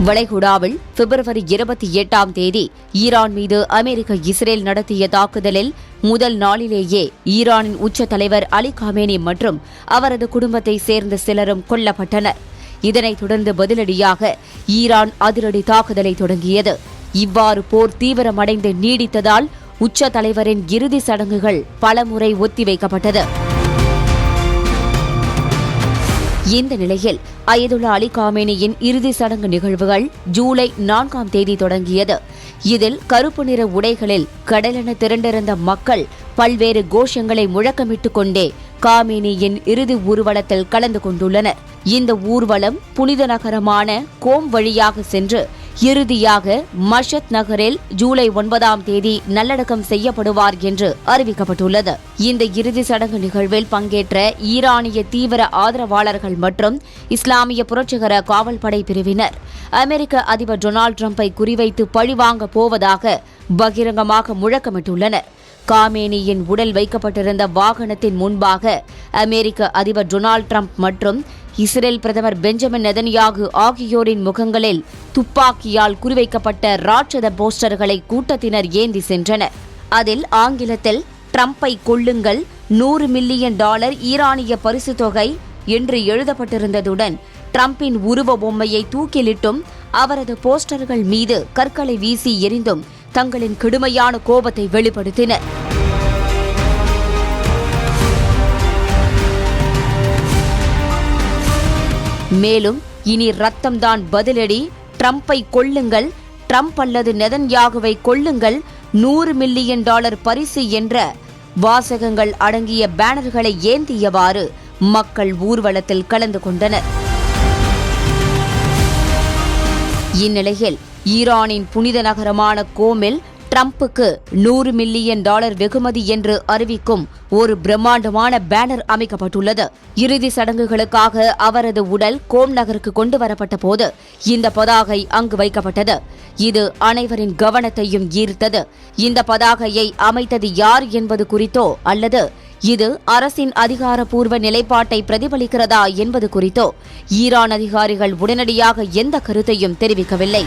வளைகுடாவில் பிப்ரவரி 28ஆம் தேதி ஈரான் மீது அமெரிக்க இஸ்ரேல் நடத்திய தாக்குதலில் முதல் நாளிலேயே ஈரானின் உச்ச தலைவர் அலி காமேனி மற்றும் அவரது குடும்பத்தை சேர்ந்த சிலரும் கொல்லப்பட்டனர். இதனைத் தொடர்ந்து பதிலடியாக ஈரான் அதிரடி தாக்குதலை தொடங்கியது. இவ்வாறு போர் தீவிரமடைந்து நீடித்ததால் உச்ச தலைவரின் இறுதி சடங்குகள் பலமுறை ஒத்திவைக்கப்பட்டது. இந்த நிலையில் அயதுல்லா அலி காமேனியின் இறுதி சடங்கு நிகழ்வுகள் ஜூலை 4ஆம் தேதி தொடங்கியது. இதில் கருப்பு நிற உடைகளில் கடலென திரண்டிருந்த மக்கள் பல்வேறு கோஷங்களை முழக்கமிட்டுக் கொண்டே காமேனியின் இறுதி ஊர்வலத்தில் கலந்து கொண்டுள்ளனர். இந்த ஊர்வலம் புனித நகரமான கோம் வழியாக சென்று இறுதியாக மஷத் நகரில் ஜூலை 9ஆம் தேதி நல்லடக்கம் செய்யப்படுவார் என்று அறிவிக்கப்பட்டுள்ளது. இந்த இறுதி சடங்கு நிகழ்வில் பங்கேற்ற ஈரானிய தீவிர ஆதரவாளர்கள் மற்றும் இஸ்லாமிய புரட்சிகர காவல்படை பிரிவினர் அமெரிக்க அதிபர் டொனால்டு டிரம்பை குறிவைத்து பழிவாங்க போவதாக பகிரங்கமாக முழக்கமிட்டுள்ளனர். காமேனியின் உடல் வைக்கப்பட்டிருந்த வாகனத்தின் முன்பாக அமெரிக்க அதிபர் டொனால்டு டிரம்ப் மற்றும் இஸ்ரேல் பிரதமர் பெஞ்சமின் நெதன்யாகு ஆகியோரின் முகங்களில் துப்பாக்கியால் குறிவைக்கப்பட்ட ராட்சத போஸ்டர்களை கூட்டத்தினர் ஏந்தி சென்றனர். அதில் ஆங்கிலத்தில் டிரம்பை கொல்லுங்கள், $100 மில்லியன் ஈரானிய பரிசு தொகை என்று எழுதப்பட்டிருந்ததுடன் டிரம்பின் உருவ பொம்மையை தூக்கிலிட்டும் அவரது போஸ்டர்கள் மீது கற்களை வீசி எறிந்தும் தங்களின் கடுமையான கோபத்தை வெளிப்படுத்தினர். மேலும் இனி ரத்தம்தான் பதிலடி, டிரம்பை கொல்லுங்கள், டிரம்ப் அல்லது நெதன்யாகுவை கொல்லுங்கள், $100 மில்லியன் பரிசு என்ற வாசகங்கள் அடங்கிய பேனர்களை ஏந்தியவாறு மக்கள் ஊர்வலத்தில் கலந்து கொண்டனர். இந்நிலையில் ஈரானின் புனித நகரமான கோமில் டிரம்புக்கு $100 மில்லியன் வெகுமதி என்று அறிவிக்கும் ஒரு பிரம்மாண்டமான பேனர் அமைக்கப்பட்டுள்ளது. இறுதி சடங்குகளுக்காக அவரது உடல் கோம் நகருக்கு கொண்டு வரப்பட்ட போது இந்த பதாகை அங்கு வைக்கப்பட்டது. இது அனைவரின் கவனத்தையும் ஈர்த்தது. இந்த பதாகையை அமைத்தது யார் என்பது குறித்தோ அல்லது இது அரசின் அதிகாரப்பூர்வ நிலைப்பாட்டை பிரதிபலிக்கிறதா என்பது குறித்தோ ஈரான் அதிகாரிகள் உடனடியாக எந்த கருத்தையும் தெரிவிக்கவில்லை.